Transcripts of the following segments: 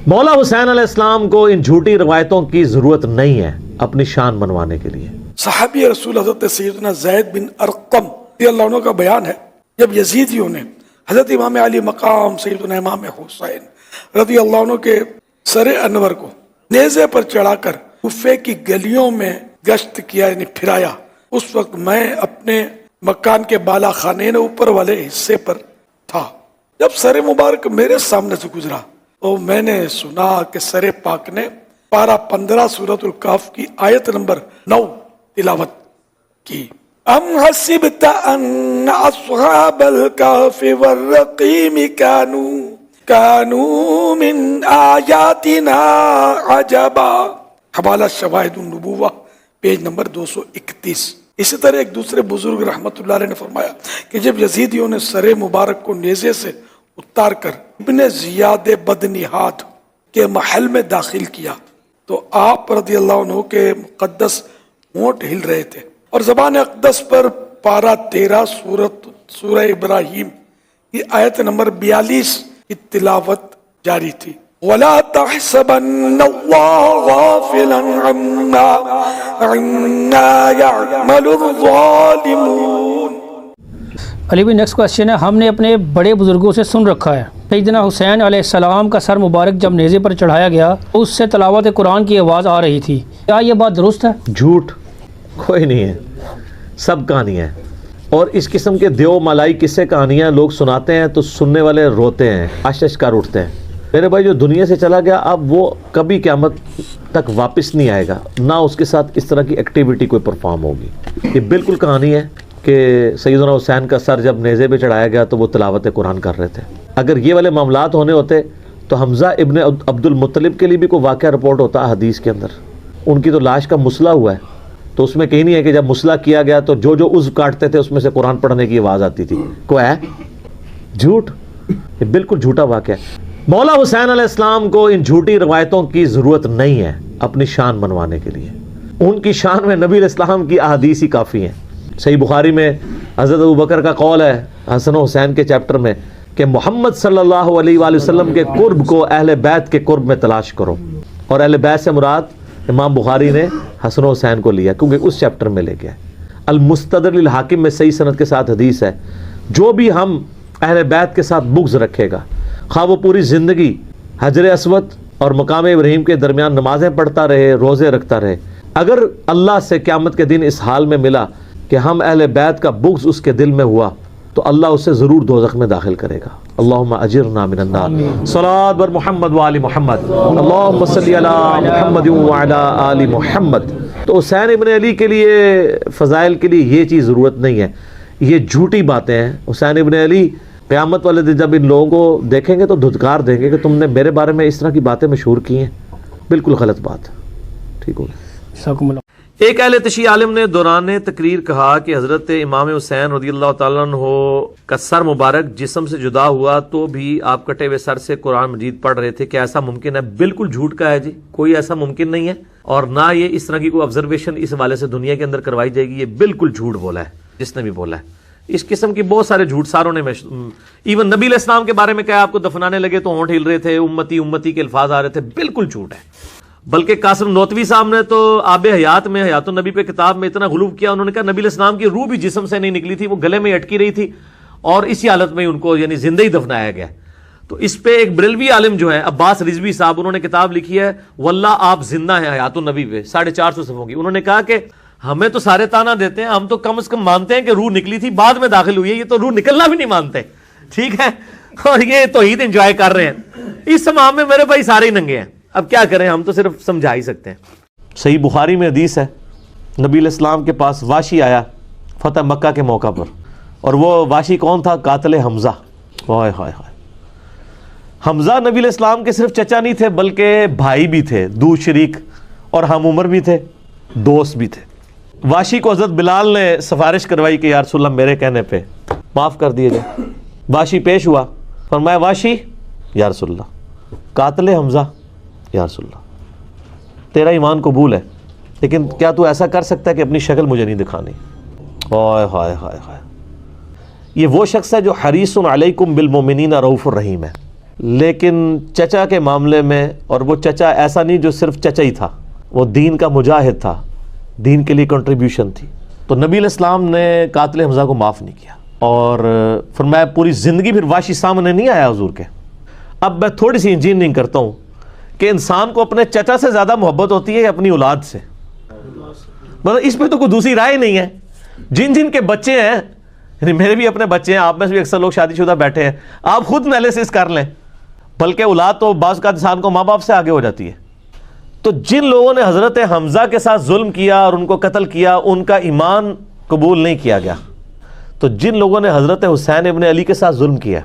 مولا حسین علیہ السلام کو ان جھوٹی روایتوں کی ضرورت نہیں ہے اپنی شان منوانے کے لیے۔ صحابی رسول حضرت سیدنا زید بن ارقم رضی اللہ عنہ کا بیان ہے، جب یزیدیوں نے حضرت امام علی مقام سیدنا امام حسین رضی اللہ عنہ کے سر انور کو نیزے پر چڑھا کر کوفے کی گلیوں میں گشت کیا، یعنی پھرایا، اس وقت میں اپنے مکان کے بالا خانے اوپر والے حصے پر تھا۔ جب سر مبارک میرے سامنے سے گزرا تو میں نے سنا کہ سر پاک نے پارہ 15 سورۃ الکہف کی آیت نمبر 9 تلاوت کی۔ ام حسبت ان اصحاب الکہف والرقیم کانوا من آیاتنا عجبا، حوالہ شواہد النبوہ پیج نمبر 231۔ اسی طرح ایک دوسرے بزرگ رحمت اللہ علیہ نے فرمایا کہ جب یزیدیوں نے سر مبارک کو نیزے سے اتار کر ابن زیاد بدنہاد کے محل میں داخل کیا تو آپ رضی اللہ عنہ کے مقدس ہونٹ ہل رہے تھے اور زبان اقدس پر پارہ 13 سورہ ابراہیم کی آیت نمبر 42 کی تلاوت جاری تھی۔ وَلَا تَحْسَبَنَّ اللَّهَ غَافِلًا عَمَّا يَعْمَلُ الظَّالِمُونَ۔ علی بھائی نیکسٹ کوشچن ہے، ہم نے اپنے بڑے بزرگوں سے سن رکھا ہے سیدنا حسین علیہ السلام کا سر مبارک جب نیزے پر چڑھایا گیا اس سے تلاوت قرآن کی آواز آ رہی تھی، کیا یہ بات درست ہے؟ جھوٹ کوئی نہیں ہے، سب کہانیاں ہیں، اور اس قسم کے دیو ملائی قصے کہانیاں لوگ سناتے ہیں تو سننے والے روتے ہیں، اشش کر اٹھتے ہیں۔ میرے بھائی جو دنیا سے چلا گیا اب وہ کبھی قیامت تک واپس نہیں آئے گا، نہ اس کے ساتھ اس طرح کی ایکٹیویٹی کوئی پرفارم ہوگی۔ یہ بالکل کہانی ہے کہ سیدنا حسین کا سر جب نیزے پہ چڑھایا گیا تو وہ تلاوت قرآن کر رہے تھے۔ اگر یہ والے معاملات ہونے ہوتے تو حمزہ ابن عبد المطلب کے لیے بھی کوئی واقعہ رپورٹ ہوتا حدیث کے اندر، ان کی تو لاش کا مسئلہ ہوا ہے تو اس میں کہیں نہیں ہے کہ جب مسئلہ کیا گیا تو جو عضو کاٹتے تھے اس میں سے قرآن پڑھنے کی آواز آتی تھی، کوئی ہے؟ جھوٹ، یہ بالکل جھوٹا واقعہ ہے۔ مولا حسین علیہ السلام کو ان جھوٹی روایتوں کی ضرورت نہیں ہے اپنی شان منوانے کے لیے، ان کی شان میں نبی علیہ السلام کی احادیث ہی کافی ہیں۔ صحیح بخاری میں حضرت ابوبکر کا قول ہے حسن و حسین کے چیپٹر میں کہ محمد صلی اللہ علیہ وآلہ وسلم کے قرب کو اہل بیت کے قرب میں تلاش کرو، اور اہل بیت سے مراد امام بخاری نے حسن و حسین کو لیا کیونکہ اس چیپٹر میں لے گیا۔ المستدرک للحاکم میں صحیح سند کے ساتھ حدیث ہے، جو بھی ہم اہل بیت کے ساتھ بغض رکھے گا، خواہ وہ پوری زندگی حجر اسود اور مقام ابراہیم کے درمیان نمازیں پڑھتا رہے، روزے رکھتا رہے، اگر اللہ سے قیامت کے دن اس حال میں ملا کہ ہم اہل بیت کا بغض اس کے دل میں ہوا تو اللہ اسے ضرور دوزخ میں داخل کرے گا۔ اللہم اجرنا من النار۔ صلاۃ بر محمد و آل محمد، اللہم صلی علی محمد و علی آل محمد۔ تو حسین ابن علی کے لیے فضائل کے لیے یہ چیز ضرورت نہیں ہے، یہ جھوٹی باتیں ہیں۔ حسین ابن علی قیامت والے دن جب ان لوگوں کو دیکھیں گے تو دھتکار دیں گے کہ تم نے میرے بارے میں اس طرح کی باتیں مشہور کی ہیں، بالکل غلط بات ہے۔ ٹھیک ہو گیا۔ ایک اہل تشیع عالم نے دوران تقریر کہا کہ حضرت امام حسین رضی اللہ تعالیٰ عنہ کا سر مبارک جسم سے جدا ہوا تو بھی آپ کٹے ہوئے سر سے قرآن مجید پڑھ رہے تھے، کیا ایسا ممکن ہے؟ بالکل جھوٹ کا ہے جی، کوئی ایسا ممکن نہیں ہے، اور نہ یہ اس طرح کی کوئی آبزرویشن اس حوالے سے دنیا کے اندر کروائی جائے گی۔ یہ بالکل جھوٹ بولا ہے جس نے بھی بولا ہے، اس قسم کی بہت سارے جھوٹ ساروں نے ایون نبی علیہ السلام کے بارے میں کہا آپ کو دفنانے لگے تو ہونٹ ہل رہے تھے، امتی امتی کے الفاظ آ رہے تھے، بالکل جھوٹ ہے۔ بلکہ قاسم نوتوی صاحب نے تو آب حیات میں حیات النبی پہ کتاب میں اتنا غلو کیا، انہوں نے کہا نبی علیہ السلام کی روح بھی جسم سے نہیں نکلی تھی، وہ گلے میں اٹکی رہی تھی اور اسی حالت میں ان کو یعنی زندہ ہی دفنایا گیا۔ تو اس پہ ایک بریلوی عالم جو ہے عباس رضوی صاحب، انہوں نے کتاب لکھی ہے واللہ آپ زندہ ہیں حیات النبی پہ، 450 صفحوں کی۔ انہوں نے کہا کہ ہمیں تو سارے تانا دیتے ہیں، ہم تو کم از کم مانتے ہیں کہ روح نکلی تھی، بعد میں داخل ہوئی ہے، یہ تو روح نکلنا بھی نہیں مانتے، ٹھیک ہے، اور یہ توحید انجوائے کر رہے ہیں۔ اس معاملے میں میرے بھائی سارے ہی ننگے ہیں، اب کیا کریں، ہم تو صرف سمجھا ہی سکتے ہیں۔ صحیح بخاری میں حدیث ہے، نبی علیہ السلام کے پاس واشی آیا فتح مکہ کے موقع پر، اور وہ واشی کون تھا؟ قاتل حمزہ۔ ہائے ہائے ہائے، حمزہ نبی علیہ السلام کے صرف چچا نہیں تھے بلکہ بھائی بھی تھے، دو شریک اور ہم عمر بھی تھے، دوست بھی تھے۔ واشی کو حضرت بلال نے سفارش کروائی کہ یا رسول اللہ میرے کہنے پہ معاف کر دیے جائے۔ واشی پیش ہوا، فرمایا واشی یا رسول اللہ قاتل حمزہ، یا رسول اللہ تیرا ایمان قبول ہے لیکن کیا تو ایسا کر سکتا ہے کہ اپنی شکل مجھے نہیں دکھانی؟ ہائے ہائے ہائے ہائے، یہ وہ شخص ہے جو حریص علیکم بالمؤمنین رؤوف الرحیم ہے۔ لیکن چچا کے معاملے میں، اور وہ چچا ایسا نہیں جو صرف چچا ہی تھا، وہ دین کا مجاہد تھا، دین کے لیے کنٹریبیوشن تھی. تو نبی علیہ السلام نے قاتل حمزہ کو معاف نہیں کیا، اور فرمایا پوری زندگی پھر واشی سامنے نہیں آیا حضور کے. اب میں تھوڑی سی انجینئرنگ کرتا ہوں کہ انسان کو اپنے چچا سے زیادہ محبت ہوتی ہے یا اپنی اولاد سے؟ مطلب اس پہ تو کوئی دوسری رائے نہیں ہے. جن کے بچے ہیں، یعنی میرے بھی اپنے بچے ہیں، آپ میں سے بھی اکثر لوگ شادی شدہ بیٹھے ہیں، آپ خود انالیسس کر لیں. بلکہ اولاد تو بعض کا انسان کو ماں باپ سے آگے ہو جاتی ہے. تو جن لوگوں نے حضرت حمزہ کے ساتھ ظلم کیا اور ان کو قتل کیا، ان کا ایمان قبول نہیں کیا گیا. تو جن لوگوں نے حضرت حسین ابن علی کے ساتھ ظلم کیا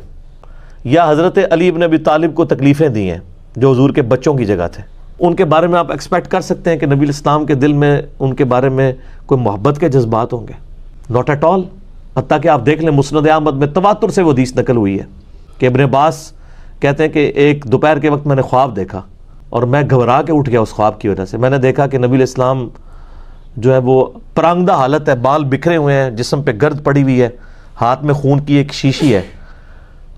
یا حضرت علی ابن ابی طالب کو تکلیفیں دی ہیں جو حضور کے بچوں کی جگہ تھے، ان کے بارے میں آپ ایکسپیکٹ کر سکتے ہیں کہ نبی الاسلام کے دل میں ان کے بارے میں کوئی محبت کے جذبات ہوں گے؟ Not at all. حتیٰ کہ آپ دیکھ لیں مسند احمد میں تواتر سے وہ حدیث نقل ہوئی ہے کہ ابن عباس کہتے ہیں کہ ایک دوپہر کے وقت میں نے خواب دیکھا اور میں گھبرا کے اٹھ گیا اس خواب کی وجہ سے. میں نے دیکھا کہ نبی الاسلام جو ہے وہ پرانگدہ حالت ہے، بال بکھرے ہوئے ہیں، جسم پہ گرد پڑی ہوئی ہے، ہاتھ میں خون کی ایک شیشی ہے.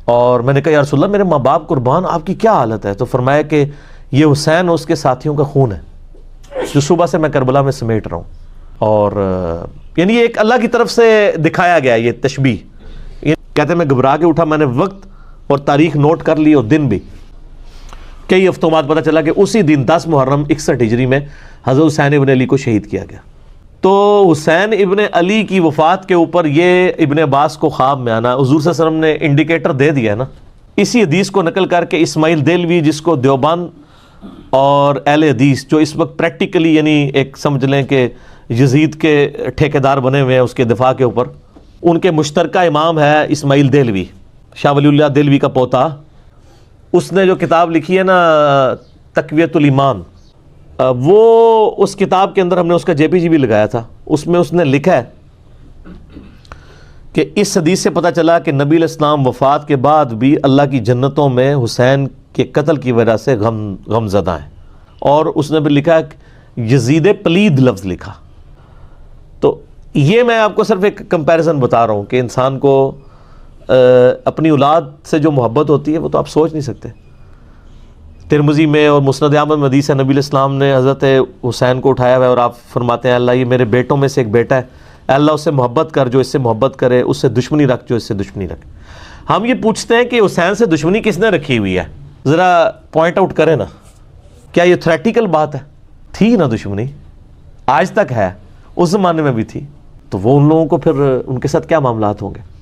اور میں نے کہا یا رسول اللہ میرے ماں باپ قربان، آپ کی کیا حالت ہے؟ تو فرمایا کہ یہ حسین اور اس کے ساتھیوں کا خون ہے جو صبح سے میں کربلا میں سمیٹ رہا ہوں. اور یعنی یہ ایک اللہ کی طرف سے دکھایا گیا یہ تشبیہ. کہتے ہیں میں گھبرا کے اٹھا، میں نے وقت اور تاریخ نوٹ کر لی اور دن بھی. کئی ہفتوں بعد پتہ چلا کہ اسی دن 10 محرم 61 ہجری میں حضرت حسین ابن علی کو شہید کیا گیا. تو حسین ابن علی کی وفات کے اوپر یہ ابن عباس کو خواب میں آنا حضور صلی اللہ علیہ وسلم نے انڈیکیٹر دے دیا ہے نا. اسی حدیث کو نقل کر کے اسماعیل دہلوی، جس کو دیوبند اور اہل حدیث جو اس وقت پریکٹیکلی یعنی ایک سمجھ لیں کہ یزید کے ٹھیکیدار بنے ہوئے ہیں اس کے دفاع کے اوپر، ان کے مشترکہ امام ہے اسماعیل دہلوی، شاہ ولی اللہ دہلوی کا پوتا. اس نے جو کتاب لکھی ہے نا تقویۃ الایمان، وہ اس کتاب کے اندر ہم نے اس کا جے پی جی بھی لگایا تھا. اس میں اس نے لکھا ہے کہ اس حدیث سے پتہ چلا کہ نبی علیہ السلام وفات کے بعد بھی اللہ کی جنتوں میں حسین کے قتل کی وجہ سے غم زدہ ہیں. اور اس نے بھی لکھا یزید پلید لفظ لکھا. تو یہ میں آپ کو صرف ایک کمپیریزن بتا رہا ہوں کہ انسان کو اپنی اولاد سے جو محبت ہوتی ہے وہ تو آپ سوچ نہیں سکتے. ترمذی میں اور مسند احمد میں حدیث ہے، نبی علیہ السلام نے حضرت حسین کو اٹھایا ہوا ہے اور آپ فرماتے ہیں اللہ یہ میرے بیٹوں میں سے ایک بیٹا ہے، اللہ اس سے محبت کر جو اس سے محبت کرے، اس سے دشمنی رکھ جو اس سے دشمنی رکھے. ہم یہ پوچھتے ہیں کہ حسین سے دشمنی کس نے رکھی ہوئی ہے؟ ذرا پوائنٹ آؤٹ کریں نا. کیا یہ تھریٹیکل بات ہے؟ تھی نا دشمنی، آج تک ہے، اس زمانے میں بھی تھی. تو وہ ان لوگوں کو پھر ان کے ساتھ کیا معاملات ہوں گے؟